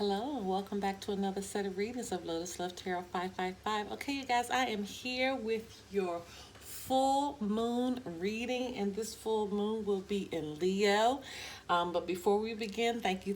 Hello and welcome back to another set of readings of Lotus Love Tarot 555. Okay, you guys, I am here with your full moon reading, and this full moon will be in Leo. But before we begin, thank you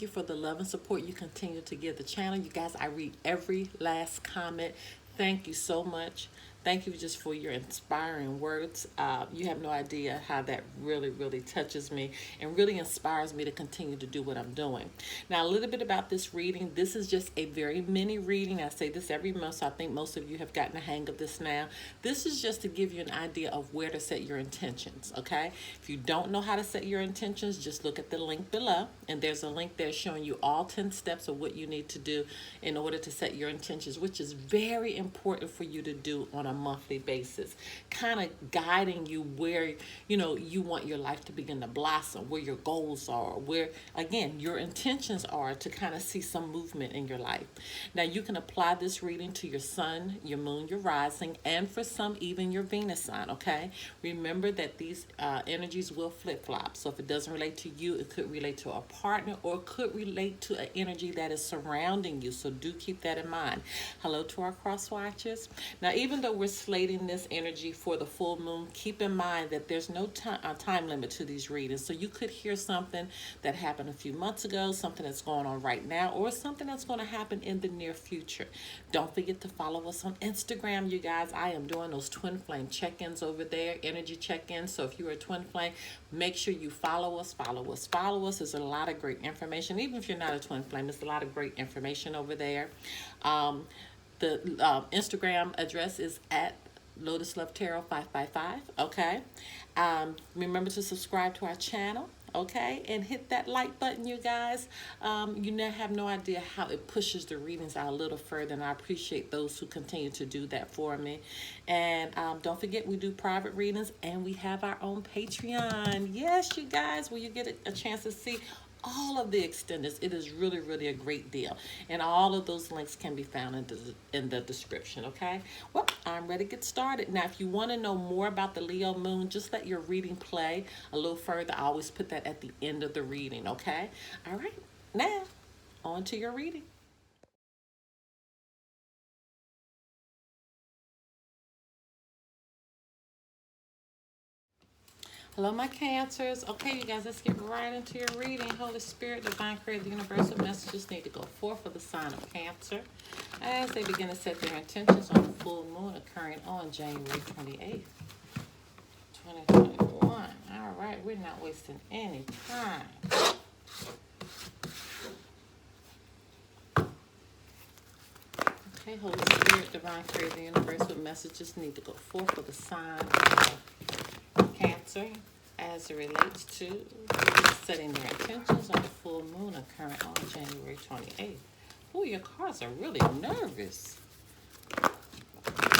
for the love and support you continue to give the channel. You guys, I read every last comment. Thank you so much. Thank you just for your inspiring words. You have no idea how that really touches me and really inspires me to continue to do what I'm doing. Now, a little bit about this reading. This is just a very mini reading. I say this every month, so I think most of you have gotten the hang of this now. This is just to give you an idea of where to set your intentions, okay? If you don't know how to set your intentions, just look at the link below, and there's a link there showing you all 10 steps of what you need to do in order to set your intentions, which is very important for you to do on a monthly basis, kind of guiding you where you want your life to begin to blossom, where your goals are, where again your intentions are to kind of see some movement in your life. Now you can apply this reading to your sun, your moon, your rising, and for some even your Venus sign. Okay, remember that these energies will flip-flop, so if it doesn't relate to you, it could relate to a partner or it could relate to an energy that is surrounding you, so do keep that in mind. Hello to our cross watchers. Now, even though we're slating this energy for the full moon, keep in mind that there's no time limit to these readings. So you could hear something that happened a few months ago, something that's going on right now, or something that's going to happen in the near future. Don't forget to follow us on Instagram, you guys. I am doing those twin flame check-ins over there, energy check-ins. So if you're a twin flame, make sure you follow us. There's a lot of great information. Even if you're not a twin flame, there's a lot of great information over there. The Instagram address is at Lotus Love Tarot 555. Okay. Remember to subscribe to our channel. Okay, and hit that like button, you guys. You have no idea how it pushes the readings out a little further, and I appreciate those who continue to do that for me. And don't forget, we do private readings, and we have our own Patreon. Yes, you guys, where you get a chance to see all of the extenders. It is really a great deal, and all of those links can be found in the description. Okay, well, I'm ready to get started. Now, if you want to know more about the Leo moon, just let your reading play a little further. I always put that at the end of the reading. Okay, all right, now on to your reading. Hello, my Cancers. Okay, you guys, let's get right into your reading. Holy Spirit, Divine Creator, the universal messages need to go forth for the sign of Cancer as they begin to set their intentions on the full moon occurring on January 28th, 2021. All right, we're not wasting any time. Okay, Holy Spirit, Divine Creator, the universal messages need to go forth for the sign of Cancer as it relates to setting their intentions on the full moon occurring on January 28th. Oh, your cards are really nervous.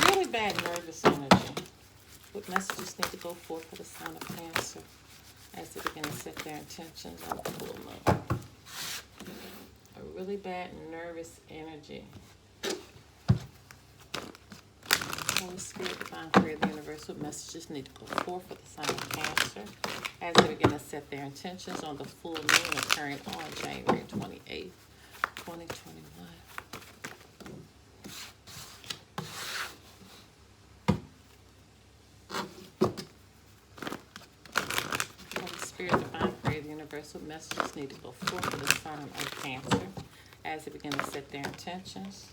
Really bad nervous energy. What messages need to go forth for the sign of Cancer as they begin to set their intentions on the full moon? A really bad nervous energy. Holy Spirit, Divine Creator, the universal messages need to go forth for the sign of Cancer as they begin to set their intentions on the full moon occurring on January 28th, 2021. Holy Spirit, Divine Creator, the universal messages need to go forth for the sign of Cancer as they begin to set their intentions.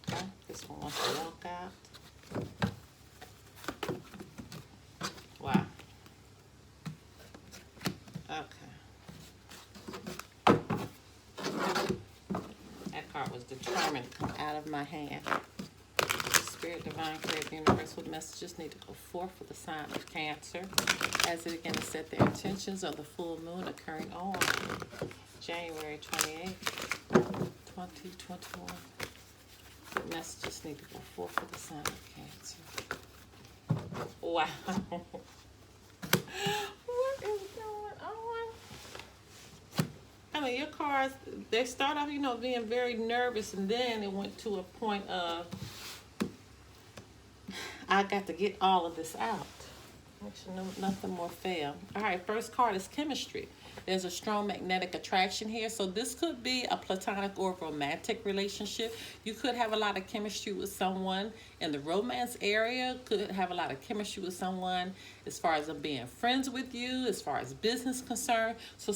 Okay, this one wants to walk out. Wow. Okay. That card was determined to come out of my hand. Spirit, Divine Creator, universal messages need to go forth for the sign of Cancer as they begin to set their intentions of the full moon occurring on January 28th, 2021. What messages need to go forth for the sign of Cancer? Wow. What is going on? I mean, your cards, they start off, being very nervous, and then it went to a point of, I got to get all of this out. Actually, no, nothing more fail. All right, first card is chemistry. There's a strong magnetic attraction here. So this could be a platonic or romantic relationship. You could have a lot of chemistry with someone in the romance area. Could have a lot of chemistry with someone as far as them being friends with you, as far as business concerned. So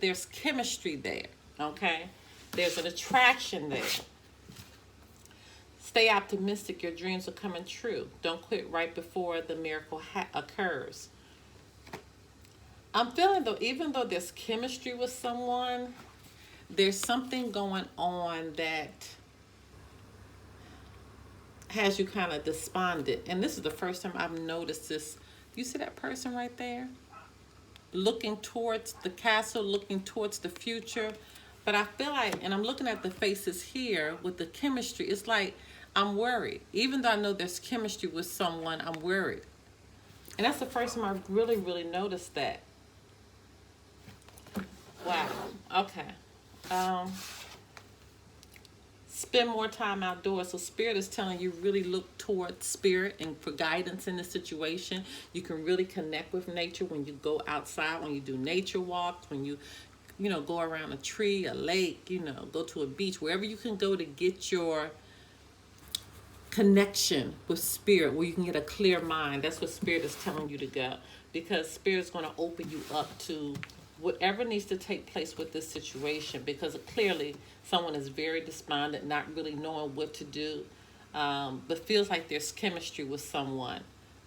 there's chemistry there, okay? There's an attraction there. Stay optimistic. Your dreams are coming true. Don't quit right before the miracle occurs. I'm feeling though, even though there's chemistry with someone, there's something going on that has you kind of despondent. And this is the first time I've noticed this. You see that person right there? Looking towards the castle, looking towards the future. But I feel like, and I'm looking at the faces here with the chemistry, it's like I'm worried. Even though I know there's chemistry with someone, I'm worried. And that's the first time I've really, really noticed that. Wow. Okay. Spend more time outdoors. So Spirit is telling you really look towards Spirit and for guidance in the situation. You can really connect with nature when you go outside, when you do nature walks, when you go around a tree, a lake, go to a beach, wherever you can go to get your connection with Spirit, where you can get a clear mind. That's what Spirit is telling you to go, because Spirit is going to open you up to whatever needs to take place with this situation, because clearly someone is very despondent, not really knowing what to do, but feels like there's chemistry with someone,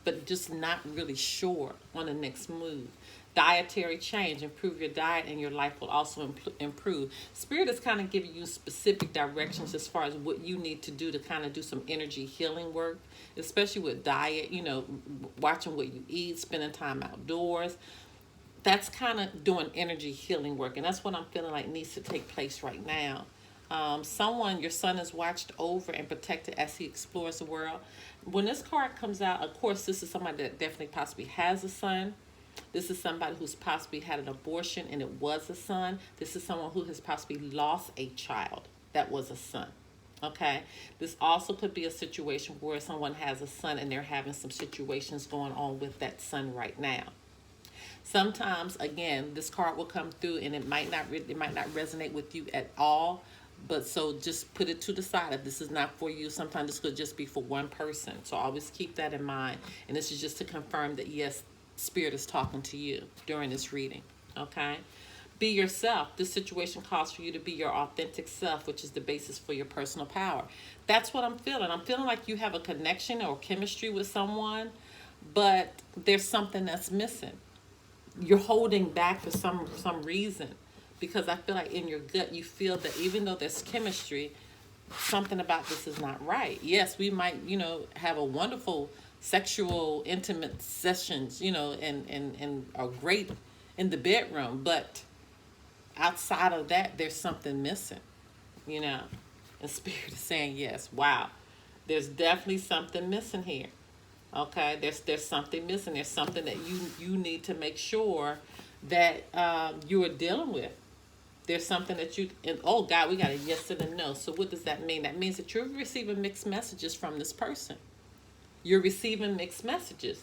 but just not really sure on the next move. Dietary change, improve your diet and your life will also improve. Spirit is kind of giving you specific directions as far as what you need to do to kind of do some energy healing work, especially with diet, watching what you eat, spending time outdoors. That's kind of doing energy healing work, and that's what I'm feeling like needs to take place right now. Your son is watched over and protected as he explores the world. When this card comes out, of course, this is somebody that definitely possibly has a son. This is somebody who's possibly had an abortion and it was a son. This is someone who has possibly lost a child that was a son. Okay, this also could be a situation where someone has a son and they're having some situations going on with that son right now. Sometimes, again, this card will come through and it might not resonate with you at all. But so just put it to the side. If this is not for you, sometimes this could just be for one person. So always keep that in mind. And this is just to confirm that, yes, Spirit is talking to you during this reading. Okay? Be yourself. This situation calls for you to be your authentic self, which is the basis for your personal power. That's what I'm feeling. I'm feeling like you have a connection or chemistry with someone, but there's something that's missing. You're holding back for some reason, because I feel like in your gut you feel that even though there's chemistry, something about this is not right. Yes, we might, have a wonderful sexual intimate sessions, and are great in the bedroom, but outside of that there's something missing, and Spirit is saying, yes, wow, there's definitely something missing here. Okay, there's something missing. There's something that you need to make sure that you are dealing with. There's something that oh God, we got a yes and a no. So what does that mean? That means that you're receiving mixed messages from this person. You're receiving mixed messages.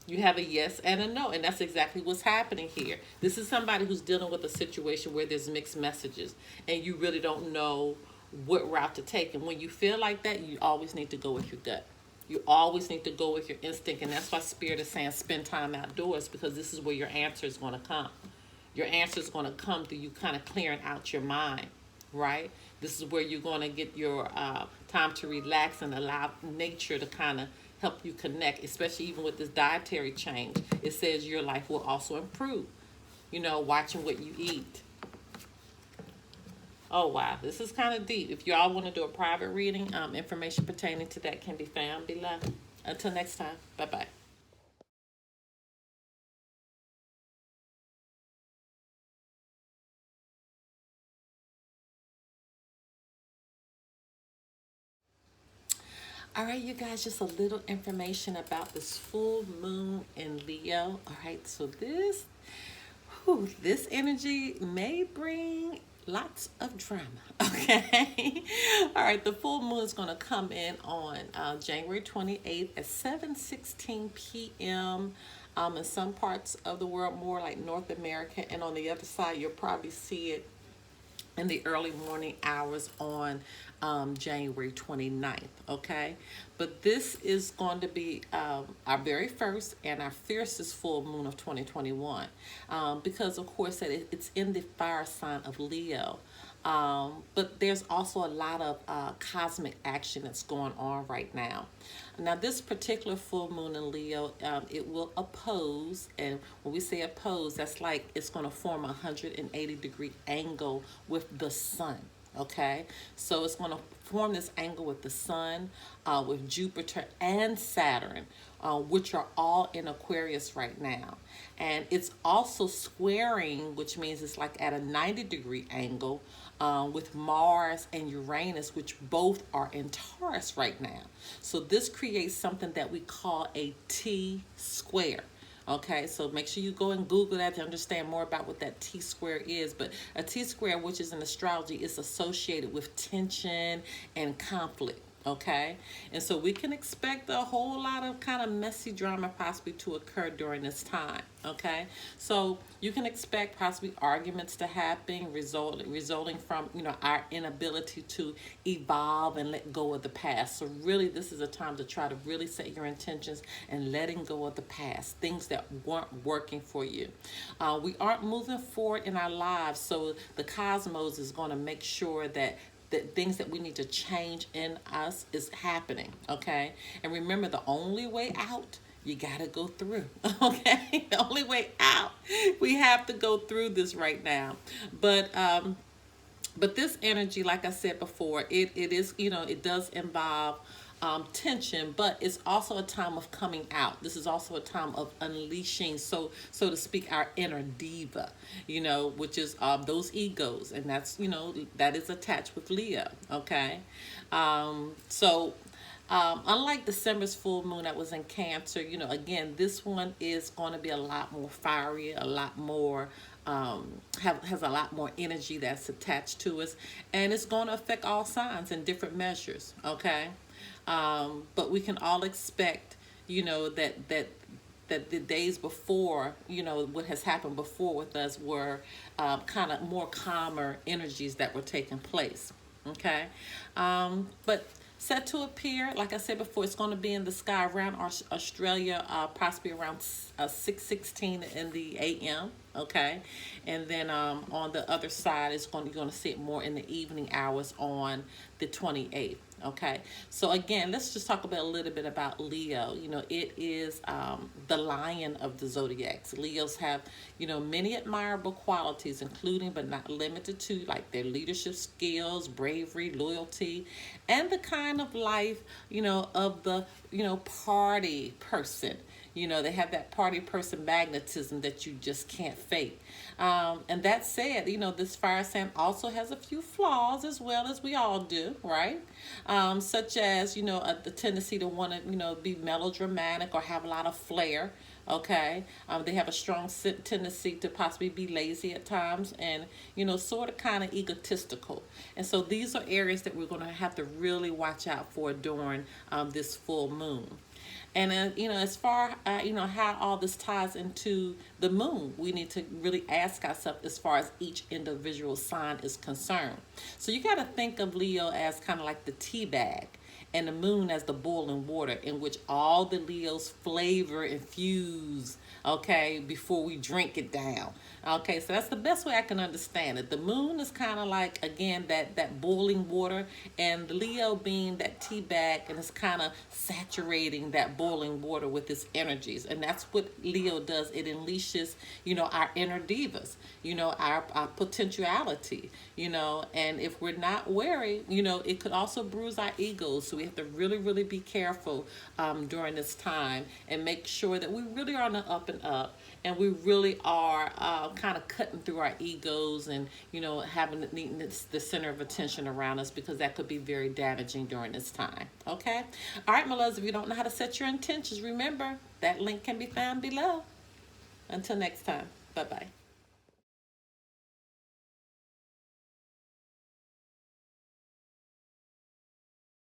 You have a yes and a no, and that's exactly what's happening here. This is somebody who's dealing with a situation where there's mixed messages, and you really don't know what route to take. And when you feel like that, you always need to go with your gut. You always need to go with your instinct, and that's why Spirit is saying spend time outdoors, because this is where your answer is going to come. Your answer is going to come through you kind of clearing out your mind, right? This is where you're going to get your time to relax and allow nature to kind of help you connect, especially even with this dietary change. It says your life will also improve, watching what you eat. Oh, wow. This is kind of deep. If y'all want to do a private reading, information pertaining to that can be found below. Until next time, bye-bye. All right, you guys, just a little information about this full moon in Leo. All right, so this energy may bring lots of drama. Okay. All right. The full moon is going to come in on January 28th at 7:16 p.m. In some parts of the world, more like North America, and on the other side, you'll probably see it in the early morning hours on January 29th, okay? But this is going to be our very first and our fiercest full moon of 2021 because, of course, it's in the fire sign of Leo. But there's also a lot of cosmic action that's going on right now. Now, this particular full moon in Leo, it will oppose, and when we say oppose, that's like it's going to form a 180-degree angle with the sun. Okay, so it's going to form this angle with the sun, with Jupiter and Saturn, which are all in Aquarius right now. And it's also squaring, which means it's like at a 90-degree angle with Mars and Uranus, which both are in Taurus right now. So this creates something that we call a T square. Okay, so make sure you go and Google that to understand more about what that T square is. But a T square, which is in astrology, is associated with tension and conflict. Okay, and so we can expect a whole lot of kind of messy drama possibly to occur during this time. Okay, so you can expect possibly arguments to happen resulting from our inability to evolve and let go of the past. So really, this is a time to try to really set your intentions and letting go of the past, things that weren't working for you. We aren't moving forward in our lives, so the cosmos is going to make sure that things that we need to change in us is happening, okay? And remember, the only way out, you got to go through, okay? The only way out, we have to go through this right now. But this energy, like I said before, it is, it does involve tension, but it's also a time of coming out. This is also a time of unleashing, so to speak, our inner diva, which is those egos, and that's that is attached with Leo. Okay, unlike December's full moon that was in Cancer, again, this one is going to be a lot more fiery, a lot more has a lot more energy that's attached to us, and it's going to affect all signs in different measures. Okay. But we can all expect, that the days before, what has happened before with us were kind of more calmer energies that were taking place. Okay. But set to appear, like I said before, it's going to be in the sky around Australia, possibly around 6:16 in the a.m. Okay, and then on the other side, you're going to see it more in the evening hours on the 28th. Okay, so again, let's just talk about a little bit about Leo. It is the lion of the zodiacs. Leos have, many admirable qualities, including but not limited to, like their leadership skills, bravery, loyalty, and the kind of life, of the, party person. They have that party person magnetism that you just can't fake. And that said, this fire sign also has a few flaws, as well as we all do, right? Such as, the tendency to want to, be melodramatic or have a lot of flair. Okay. They have a strong tendency to possibly be lazy at times and, sort of kind of egotistical. And so these are areas that we're going to have to really watch out for during this full moon. And, as far, how all this ties into the moon, we need to really ask ourselves as far as each individual sign is concerned. So you got to think of Leo as kind of like the tea bag, and the moon as the boiling water in which all the Leos flavor infuse, okay, before we drink it down. Okay, so that's the best way I can understand it. The moon is kind of like, again, that boiling water, and the Leo being that tea bag, and it's kind of saturating that boiling water with its energies. And that's what Leo does. It unleashes, our inner divas, our potentiality, and if we're not wary, it could also bruise our egos. So we have to really, really be careful during this time and make sure that we really are on the up and up, and we really are kind of cutting through our egos and, having the center of attention around us, because that could be very damaging during this time. Okay? All right, my loves, if you don't know how to set your intentions, remember that link can be found below. Until next time, bye-bye.